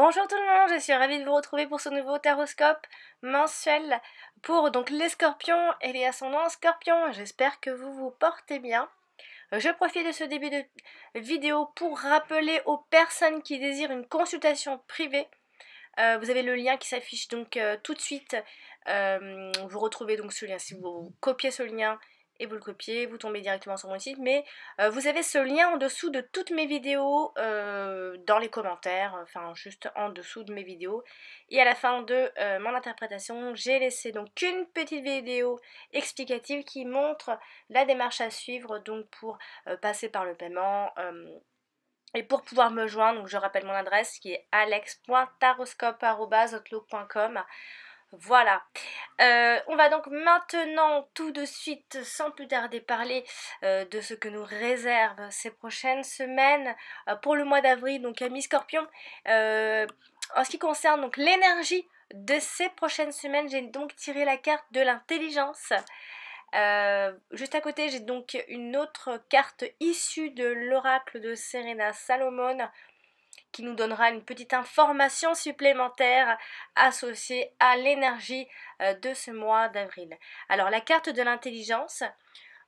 Bonjour tout le monde, je suis ravie de vous retrouver pour ce nouveau taroscope mensuel pour donc les scorpions et les ascendants scorpions. J'espère que vous vous portez bien. Je profite de ce début de vidéo pour rappeler aux personnes qui désirent une consultation privée. Vous avez le lien qui s'affiche donc tout de suite. Vous retrouvez donc ce lien, si vous copiez ce lien et vous le copiez, vous tombez directement sur mon site, mais vous avez ce lien en dessous de toutes mes vidéos, dans les commentaires, enfin juste en dessous de mes vidéos. Et à la fin de mon interprétation, j'ai laissé donc une petite vidéo explicative qui montre la démarche à suivre donc pour passer par le paiement. Et pour pouvoir me joindre, donc je rappelle mon adresse qui est alex.taroscope@outlook.com. Voilà. On va donc maintenant tout de suite, sans plus tarder, parler de ce que nous réserve ces prochaines semaines pour le mois d'avril, donc à mi-scorpion. En ce qui concerne donc l'énergie de ces prochaines semaines, j'ai donc tiré la carte de l'intelligence. Juste à côté, j'ai donc une autre carte issue de l'oracle de Serena Salomon qui nous donnera une petite information supplémentaire associée à l'énergie de ce mois d'avril. Alors la carte de l'intelligence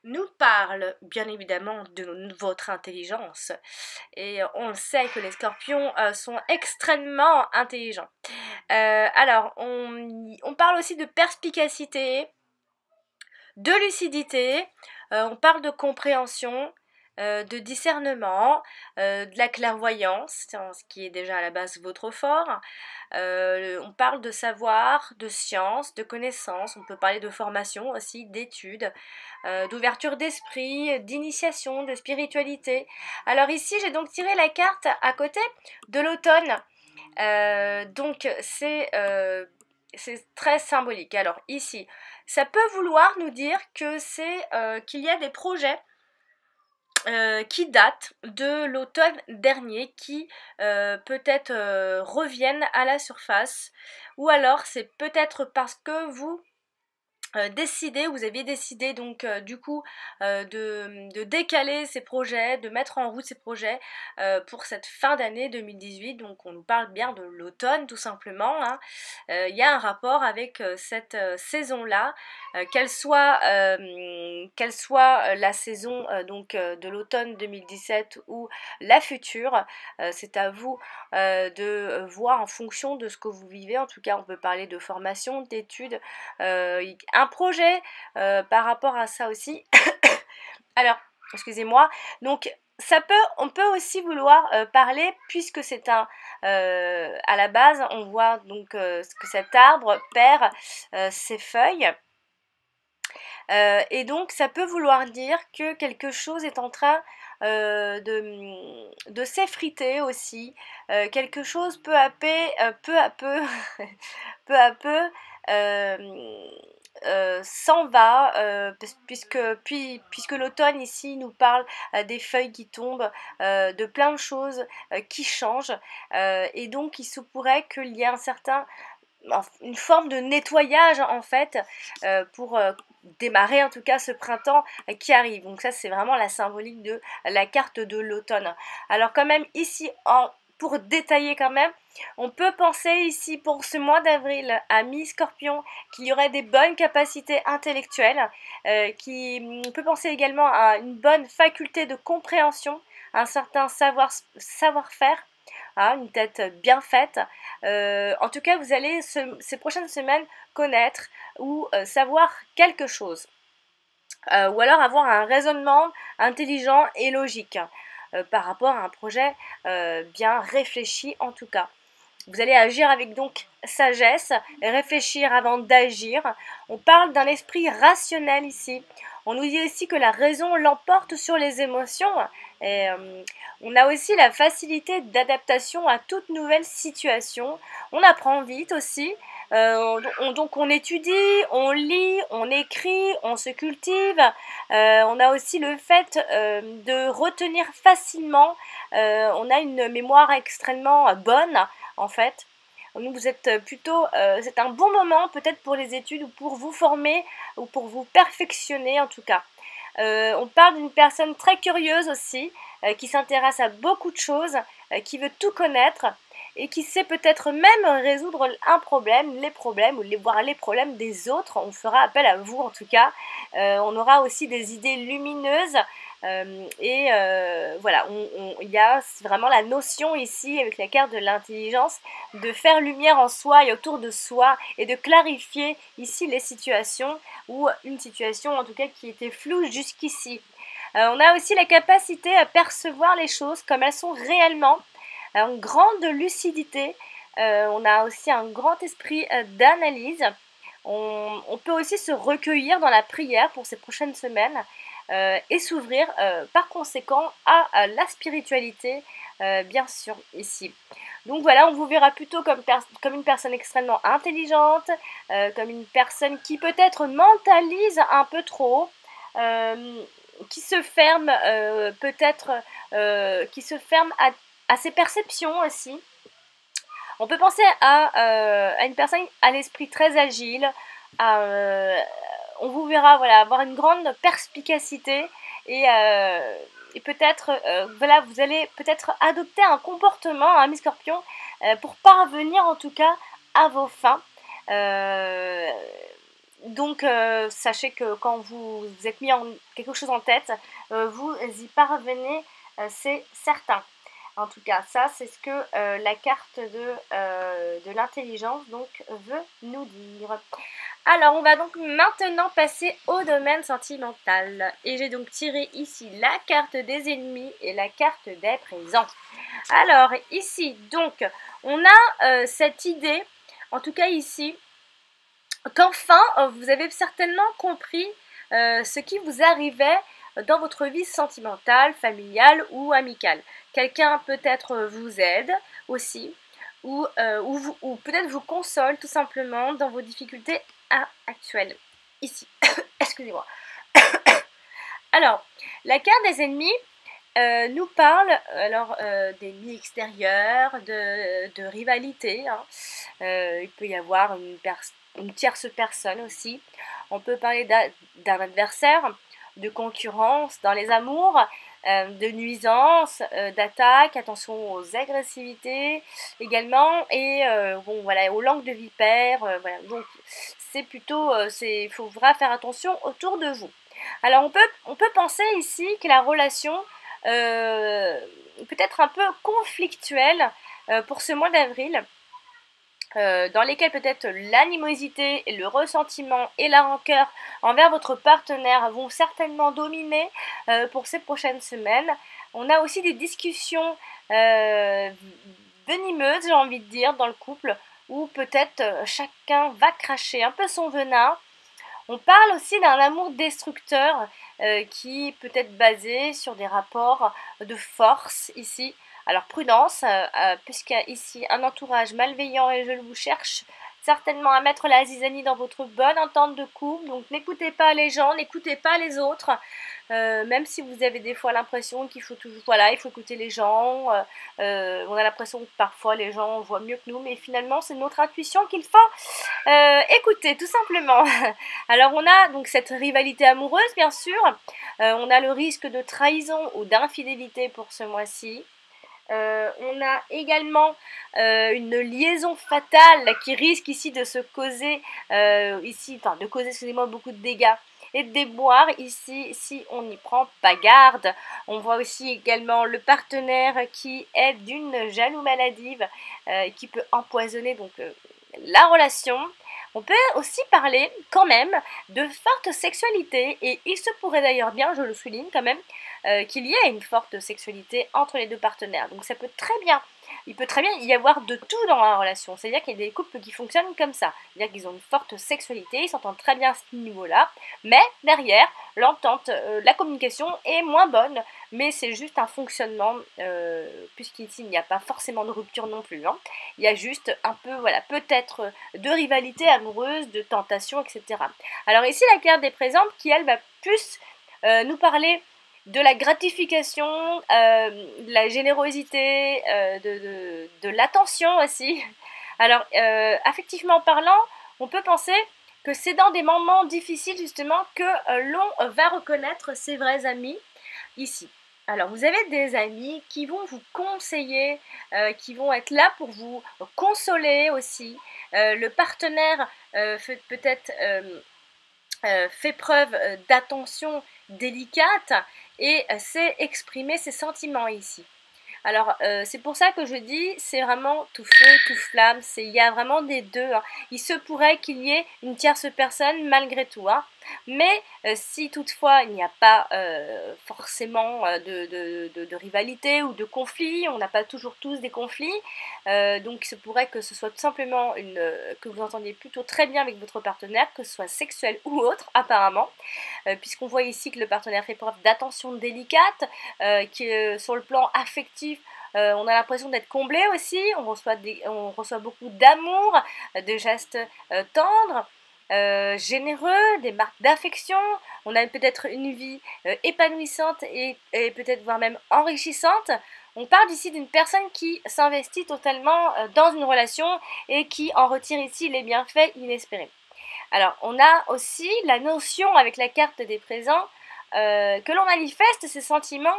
nous parle bien évidemment de votre intelligence et on le sait que les scorpions sont extrêmement intelligents. Alors on parle aussi de perspicacité, de lucidité, on parle de compréhension, de discernement, de la clairvoyance, ce qui est déjà à la base votre fort. On parle de savoir, de science, de connaissance, on peut parler de formation aussi, d'études, d'ouverture d'esprit, d'initiation, de spiritualité. Alors ici j'ai donc tiré la carte à côté de l'automne, donc c'est très symbolique. Alors ici, ça peut vouloir nous dire que c'est qu'il y a des projets qui datent de l'automne dernier, qui peut-être reviennent à la surface, ou alors c'est peut-être parce que vous vous aviez décidé donc du coup de décaler ces projets, de mettre en route ces projets pour cette fin d'année 2018, donc on nous parle bien de l'automne tout simplement, hein. Il y a un rapport avec cette saison-là, qu'elle soit la saison de l'automne 2017 ou la future, c'est à vous de voir en fonction de ce que vous vivez. En tout cas on peut parler de formation, d'études, un projet par rapport à ça aussi. Alors, excusez-moi, donc on peut aussi vouloir parler, puisque c'est à la base, on voit donc que cet arbre perd ses feuilles. Et donc ça peut vouloir dire que quelque chose est en train de s'effriter aussi, quelque chose peu à peu, peu à peu s'en va, puisque l'automne ici nous parle des feuilles qui tombent, de plein de choses qui changent, et donc il se pourrait qu'il y ait une forme de nettoyage en fait, pour démarrer en tout cas ce printemps qui arrive. Donc ça c'est vraiment la symbolique de la carte de l'automne. Alors quand même ici, pour détailler quand même, on peut penser ici pour ce mois d'avril à mi-scorpion qu'il y aurait des bonnes capacités intellectuelles, on peut penser également à une bonne faculté de compréhension, un certain savoir-faire, hein, une tête bien faite. En tout cas, vous allez ces prochaines semaines connaître ou savoir quelque chose. Ou alors avoir un raisonnement intelligent et logique par rapport à un projet bien réfléchi en tout cas. Vous allez agir avec donc sagesse et réfléchir avant d'agir. On parle d'un esprit rationnel ici. On nous dit aussi que la raison l'emporte sur les émotions. Et on a aussi la facilité d'adaptation à toute nouvelle situation. On apprend vite aussi. Donc on étudie, on lit, on écrit, on se cultive. On a aussi le fait de retenir facilement. On a une mémoire extrêmement bonne en fait. Donc vous êtes plutôt, c'est un bon moment peut-être pour les études ou pour vous former ou pour vous perfectionner en tout cas. On parle d'une personne très curieuse aussi, qui s'intéresse à beaucoup de choses, qui veut tout connaître et qui sait peut-être même résoudre un problème, les problèmes, ou voir les problèmes des autres. On fera appel à vous en tout cas. On aura aussi des idées lumineuses. Voilà, il y a vraiment la notion ici, avec la carte de l'intelligence, de faire lumière en soi et autour de soi, et de clarifier ici les situations, ou une situation en tout cas qui était floue jusqu'ici. On a aussi la capacité à percevoir les choses comme elles sont réellement, une grande lucidité, on a aussi un grand esprit d'analyse. On peut aussi se recueillir dans la prière pour ces prochaines semaines et s'ouvrir par conséquent à la spiritualité, bien sûr, ici. Donc voilà, on vous verra plutôt comme une personne extrêmement intelligente, comme une personne qui peut-être mentalise un peu trop, qui se ferme peut-être, qui se ferme à ses perceptions aussi. On peut penser à une personne à l'esprit très agile, on vous verra voilà, avoir une grande perspicacité et peut-être voilà, vous allez peut-être adopter un comportement, hein, mes scorpions, pour parvenir en tout cas à vos fins. Donc sachez que quand vous êtes mis quelque chose en tête, vous y parvenez, c'est certain. En tout cas, ça c'est ce que la carte de l'intelligence donc veut nous dire. Alors, on va donc maintenant passer au domaine sentimental. Et j'ai donc tiré ici la carte des ennemis et la carte des présents. Alors, ici, donc, on a cette idée, en tout cas ici, qu'enfin, vous avez certainement compris ce qui vous arrivait dans votre vie sentimentale, familiale ou amicale. Quelqu'un peut-être vous aide aussi, ou peut-être vous console tout simplement dans vos difficultés actuelles. Ici, excusez-moi. Alors, la carte des ennemis nous parle alors d'ennemis extérieurs, de rivalité. Hein. Il peut y avoir une tierce personne aussi. On peut parler d'un adversaire, de concurrence dans les amours, de nuisance, d'attaque, attention aux agressivités également, et bon voilà, aux langues de vipère, voilà. Donc c'est plutôt, il faudra faire attention autour de vous. Alors on peut penser ici que la relation peut être un peu conflictuelle pour ce mois d'avril. Dans lesquels peut-être l'animosité, le ressentiment et la rancœur envers votre partenaire vont certainement dominer pour ces prochaines semaines. On a aussi des discussions venimeuses, j'ai envie de dire, dans le couple, où peut-être chacun va cracher un peu son venin. On parle aussi d'un amour destructeur qui peut être basé sur des rapports de force ici. Alors prudence, puisqu'il y a ici un entourage malveillant et je vous cherche certainement à mettre la zizanie dans votre bonne entente de couple. Donc n'écoutez pas les gens, n'écoutez pas les autres, même si vous avez des fois l'impression qu'il faut toujours, voilà, il faut écouter les gens. On a l'impression que parfois les gens voient mieux que nous, mais finalement c'est notre intuition qu'il faut écouter tout simplement. Alors on a donc cette rivalité amoureuse bien sûr, on a le risque de trahison ou d'infidélité pour ce mois-ci. On a également une liaison fatale qui risque ici de se causer, de causer, excusez-moi, beaucoup de dégâts et de déboires ici si on n'y prend pas garde. On voit aussi également le partenaire qui est d'une jaloux maladive qui peut empoisonner donc la relation. On peut aussi parler quand même de forte sexualité et il se pourrait d'ailleurs bien, je le souligne quand même, qu'il y ait une forte sexualité entre les deux partenaires. Donc ça peut très bien, il peut très bien y avoir de tout dans la relation. C'est-à-dire qu'il y a des couples qui fonctionnent comme ça. C'est-à-dire qu'ils ont une forte sexualité, ils s'entendent très bien à ce niveau-là, mais derrière, l'entente, la communication est moins bonne. Mais c'est juste un fonctionnement, puisqu'ici il n'y a pas forcément de rupture non plus. Hein. Il y a juste un peu, voilà, peut-être de rivalité amoureuse, de tentation, etc. Alors ici la carte des présentes qui elle va plus nous parler de la gratification, de la générosité, de l'attention aussi. Alors, affectivement parlant, on peut penser que c'est dans des moments difficiles justement que l'on va reconnaître ses vrais amis ici. Alors, vous avez des amis qui vont vous conseiller, qui vont être là pour vous consoler aussi. Le partenaire peut-être fait preuve d'attention délicate et sait exprimer ses sentiments ici. Alors, c'est pour ça que je dis, c'est vraiment tout feu, tout flamme, il y a vraiment des deux, hein. Il se pourrait qu'il y ait une tierce personne malgré tout, hein. Mais si toutefois il n'y a pas forcément de rivalité ou de conflit, on n'a pas toujours tous des conflits, donc il se pourrait que ce soit tout simplement que vous entendiez plutôt très bien avec votre partenaire, que ce soit sexuel ou autre apparemment, puisqu'on voit ici que le partenaire fait preuve d'attention délicate, qui sur le plan affectif, on a l'impression d'être comblé aussi, on reçoit beaucoup d'amour, de gestes tendres, généreux, des marques d'affection, on a peut-être une vie épanouissante et peut-être voire même enrichissante. On parle ici d'une personne qui s'investit totalement dans une relation et qui en retire ici les bienfaits inespérés. Alors, on a aussi la notion avec la carte des présents que l'on manifeste ses sentiments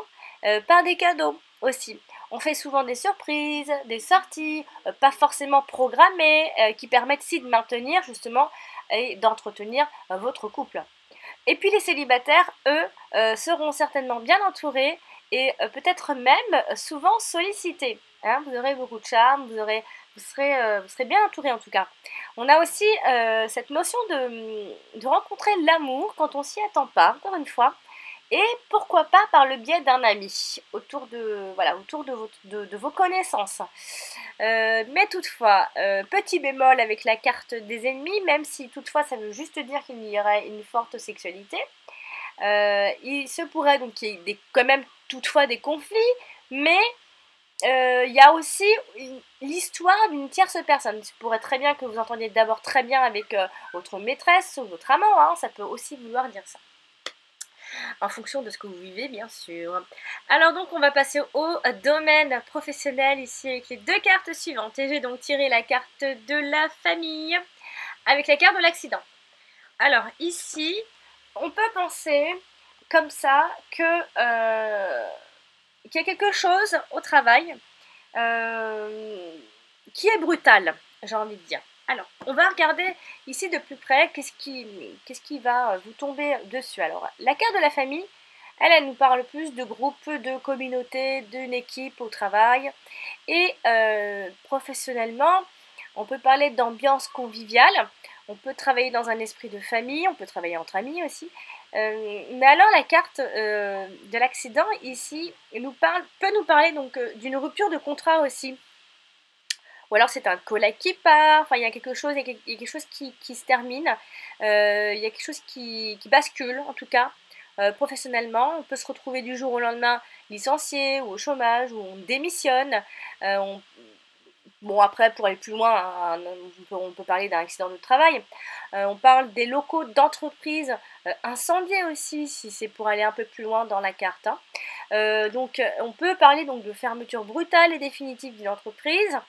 par des cadeaux aussi. On fait souvent des surprises, des sorties, pas forcément programmées, qui permettent ici de maintenir justement et d'entretenir votre couple. Et puis les célibataires, eux, seront certainement bien entourés et peut-être même souvent sollicités. Hein, vous aurez beaucoup de charme, vous serez bien entourés en tout cas. On a aussi cette notion de rencontrer l'amour quand on s'y attend pas, encore une fois. Et pourquoi pas par le biais d'un ami, autour de vos connaissances. Mais toutefois, petit bémol avec la carte des ennemis, même si toutefois ça veut juste dire qu'il y aurait une forte sexualité. Il se pourrait donc qu'il y ait quand même toutefois des conflits, mais il y a aussi l'histoire d'une tierce personne. Il se pourrait très bien que vous entendiez d'abord très bien avec votre maîtresse ou votre amant, hein, ça peut aussi vouloir dire ça. En fonction de ce que vous vivez, bien sûr. Alors donc, on va passer au domaine professionnel ici avec les deux cartes suivantes. Et j'ai donc tiré la carte de la famille avec la carte de l'accident. Alors ici, on peut penser comme ça qu'il y a quelque chose au travail qui est brutal, j'ai envie de dire. Alors, on va regarder ici de plus près qu'est-ce qui va vous tomber dessus. Alors, la carte de la famille, elle nous parle plus de groupe, de communauté, d'une équipe au travail. Et professionnellement, on peut parler d'ambiance conviviale. On peut travailler dans un esprit de famille, on peut travailler entre amis aussi. Mais alors la carte de l'accident ici peut nous parler donc d'une rupture de contrat aussi. Ou alors c'est un collègue qui part, enfin il y a quelque chose qui se termine, il y a quelque chose qui bascule en tout cas. Professionnellement, on peut se retrouver du jour au lendemain licencié ou au chômage, ou on démissionne. Bon, après, pour aller plus loin, hein, on peut parler d'un accident de travail. On parle des locaux d'entreprise incendiés aussi, si c'est pour aller un peu plus loin dans la carte, hein. Donc, on peut parler donc de fermeture brutale et définitive d'une entreprise.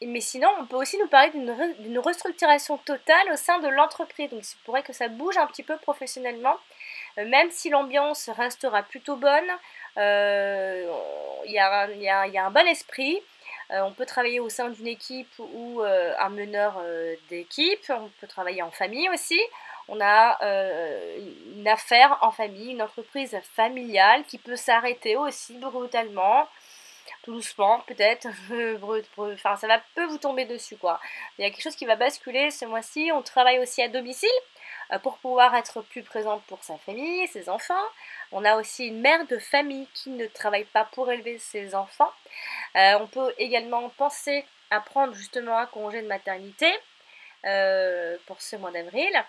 Mais sinon, on peut aussi nous parler d'une restructuration totale au sein de l'entreprise. Donc, il pourrait que ça bouge un petit peu professionnellement, même si l'ambiance restera plutôt bonne. Il y a un bon esprit. On peut travailler au sein d'une équipe ou un meneur d'équipe. On peut travailler en famille aussi. On a une affaire en famille, une entreprise familiale qui peut s'arrêter aussi brutalement. Tout doucement peut-être, enfin ça peut vous tomber dessus quoi. Il y a quelque chose qui va basculer ce mois-ci. On travaille aussi à domicile pour pouvoir être plus présente pour sa famille, ses enfants. On a aussi une mère de famille qui ne travaille pas pour élever ses enfants. On peut également penser à prendre justement un congé de maternité pour ce mois d'avril.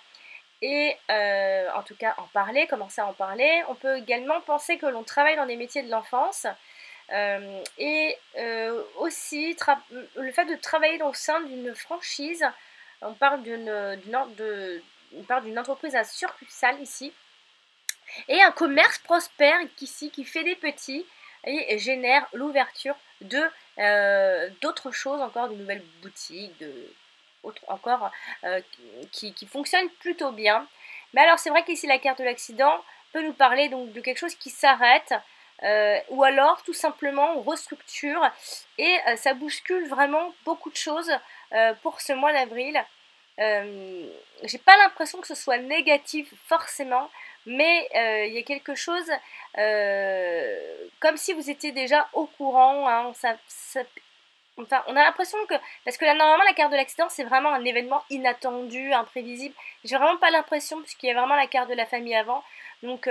Et en tout cas commencer à en parler. On peut également penser que l'on travaille dans des métiers de l'enfance. Aussi le fait de travailler au sein d'une franchise. On parle d'une entreprise à succursale ici, et un commerce prospère ici qui fait des petits et génère l'ouverture d'autres choses, encore de nouvelles boutiques, qui fonctionnent plutôt bien. Mais alors c'est vrai qu'ici la carte de l'accident peut nous parler donc de quelque chose qui s'arrête, ou alors tout simplement on restructure et ça bouscule vraiment beaucoup de choses pour ce mois d'avril. J'ai pas l'impression que ce soit négatif forcément, mais il y a quelque chose comme si vous étiez déjà au courant, hein, enfin, on a l'impression que, parce que là normalement la carte de l'accident c'est vraiment un événement inattendu, imprévisible. J'ai vraiment pas l'impression puisqu'il y a vraiment la carte de la famille avant. Donc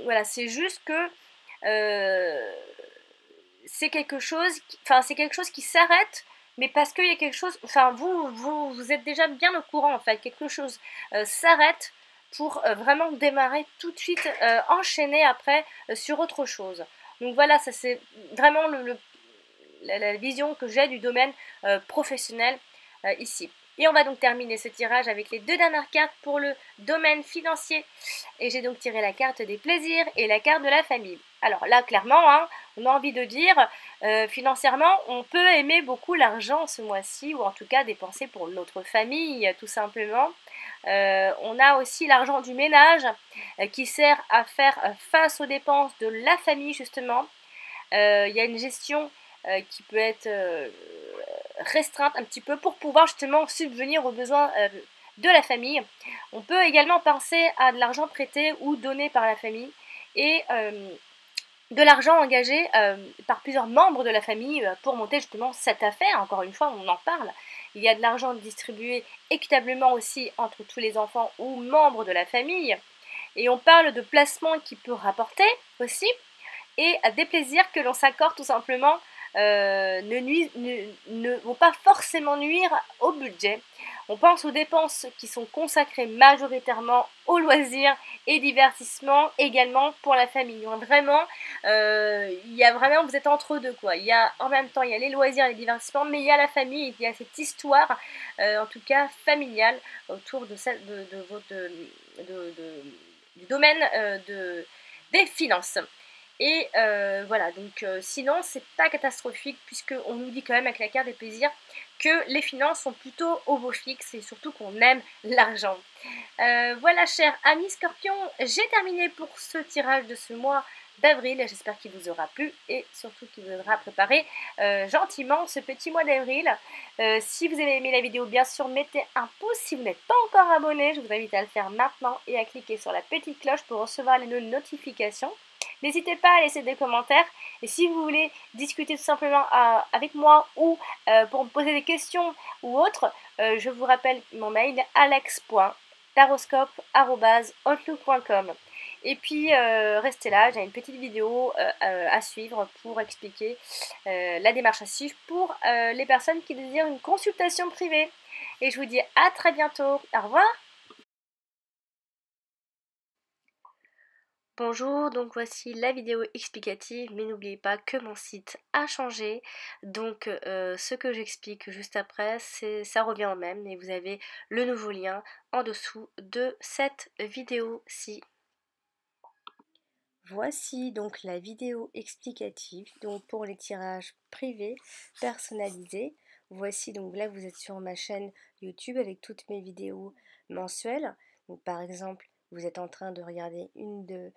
voilà, c'est juste que euh, c'est quelque chose qui s'arrête, mais parce qu'il y a quelque chose, enfin vous êtes déjà bien au courant en fait, quelque chose s'arrête pour vraiment démarrer tout de suite, enchaîner après sur autre chose. Donc voilà, ça c'est vraiment la vision que j'ai du domaine professionnel ici. Et on va donc terminer ce tirage avec les deux dernières cartes pour le domaine financier. Et j'ai donc tiré la carte des plaisirs et la carte de la famille. Alors là, clairement, hein, on a envie de dire, financièrement, on peut aimer beaucoup l'argent ce mois-ci, ou en tout cas dépenser pour notre famille, tout simplement. On a aussi l'argent du ménage qui sert à faire face aux dépenses de la famille, justement. Il y a une gestion qui peut être restreinte un petit peu pour pouvoir justement subvenir aux besoins de la famille. On peut également penser à de l'argent prêté ou donné par la famille et de l'argent engagé par plusieurs membres de la famille pour monter justement cette affaire. Encore une fois, on en parle. Il y a de l'argent distribué équitablement aussi entre tous les enfants ou membres de la famille. Et on parle de placement qui peut rapporter aussi et des plaisirs que l'on s'accorde tout simplement ne vont pas forcément nuire au budget. On pense aux dépenses qui sont consacrées majoritairement aux loisirs et divertissements également pour la famille. Donc vraiment, il y a vraiment, vous êtes entre deux quoi. Il y a en même temps, il y a les loisirs et les divertissements, mais il y a la famille, il y a cette histoire, en tout cas familiale, autour de, du domaine des finances. Et voilà, donc sinon c'est pas catastrophique puisqu'on nous dit quand même avec la carte des plaisirs que les finances sont plutôt au beau fixe et surtout qu'on aime l'argent. Voilà chers amis scorpions, j'ai terminé pour ce tirage de ce mois d'avril, j'espère qu'il vous aura plu et surtout qu'il vous aura préparé gentiment ce petit mois d'avril. Si vous avez aimé la vidéo, bien sûr mettez un pouce. Si vous n'êtes pas encore abonné, je vous invite à le faire maintenant et à cliquer sur la petite cloche pour recevoir les notifications. N'hésitez pas à laisser des commentaires et si vous voulez discuter tout simplement avec moi ou pour me poser des questions ou autres, je vous rappelle mon mail alex.taroscope@outlook.com. Et puis restez là, j'ai une petite vidéo à suivre pour expliquer la démarche à suivre pour les personnes qui désirent une consultation privée. Et je vous dis à très bientôt. Au revoir. Bonjour, donc voici la vidéo explicative, mais n'oubliez pas que mon site a changé, donc ce que j'explique juste après, ça revient au même, et vous avez le nouveau lien en dessous de cette vidéo-ci. Voici donc la vidéo explicative, donc pour les tirages privés personnalisés. Voici donc là vous êtes sur ma chaîne YouTube avec toutes mes vidéos mensuelles. Donc par exemple, vous êtes en train de regarder une des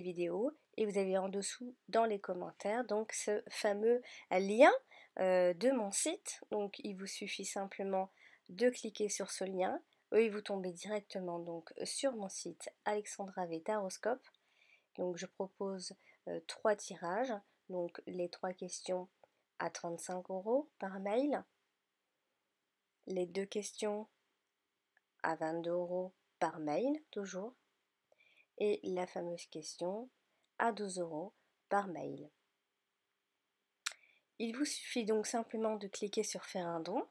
vidéos et vous avez en dessous dans les commentaires donc ce fameux lien de mon site. Donc il vous suffit simplement de cliquer sur ce lien et vous tombez directement donc sur mon site Alexandra V Taroscope. Donc je propose 3 tirages, donc les 3 questions à 35 € par mail, les 2 questions à 22 € par mail toujours, et la fameuse question à 12 € par mail. Il vous suffit donc simplement de cliquer sur faire un don,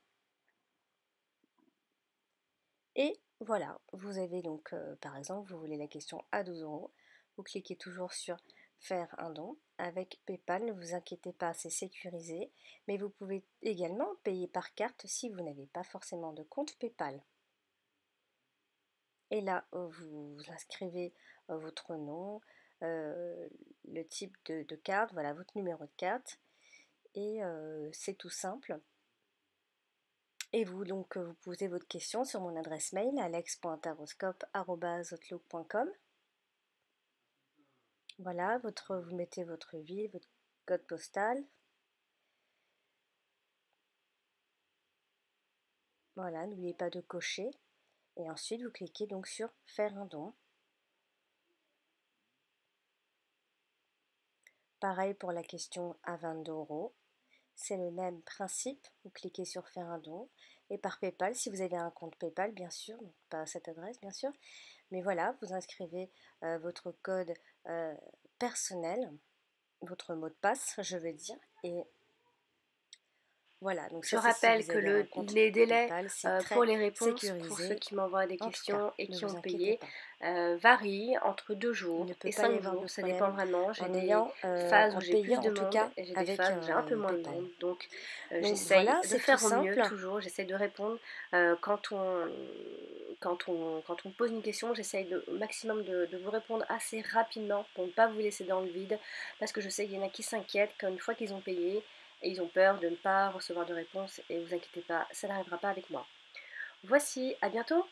et voilà, vous avez donc par exemple, vous voulez la question à 12 €, vous cliquez toujours sur faire un don avec PayPal, ne vous inquiétez pas, c'est sécurisé, mais vous pouvez également payer par carte si vous n'avez pas forcément de compte PayPal. Et là, vous inscrivez votre nom, le type de carte, voilà votre numéro de carte, et c'est tout simple. Et vous, donc, vous posez votre question sur mon adresse mail alex.taroscope@outlook.com. Voilà, vous mettez votre ville, votre code postal. Voilà, n'oubliez pas de cocher. Et ensuite, vous cliquez donc sur faire un don. Pareil pour la question à 22 euros. C'est le même principe. Vous cliquez sur faire un don. Et par PayPal, si vous avez un compte PayPal, bien sûr, donc pas à cette adresse, bien sûr. Mais voilà, vous inscrivez votre code personnel, votre mot de passe, je veux dire. Et voilà, donc Je ça c'est si rappelle vous que avez un compte les délais PayPal, c'est pour très les réponses, pour ceux sécurisé. qui m'envoient des En tout cas, questions et ne qui vous ont inquiétez payé, pas. varient entre 2 Il jours ne peut et pas y 5 avoir de jours. Ça dépend problème vraiment. J'ai en des ayant, phases où en j'ai plus payant de en tout monde cas et j'ai des avec phases où j'ai un peu moins de PayPal. monde. Donc Donc j'essaye voilà, de c'est tout faire au mieux simple. toujours. J'essaye de répondre quand on me pose une question. J'essaye au maximum de vous répondre assez rapidement pour ne pas vous laisser dans le vide. Parce que je sais qu'il y en a qui s'inquiètent qu'une fois qu'ils ont payé, et ils ont peur de ne pas recevoir de réponse et vous inquiétez pas, ça n'arrivera pas avec moi. Voici, à bientôt!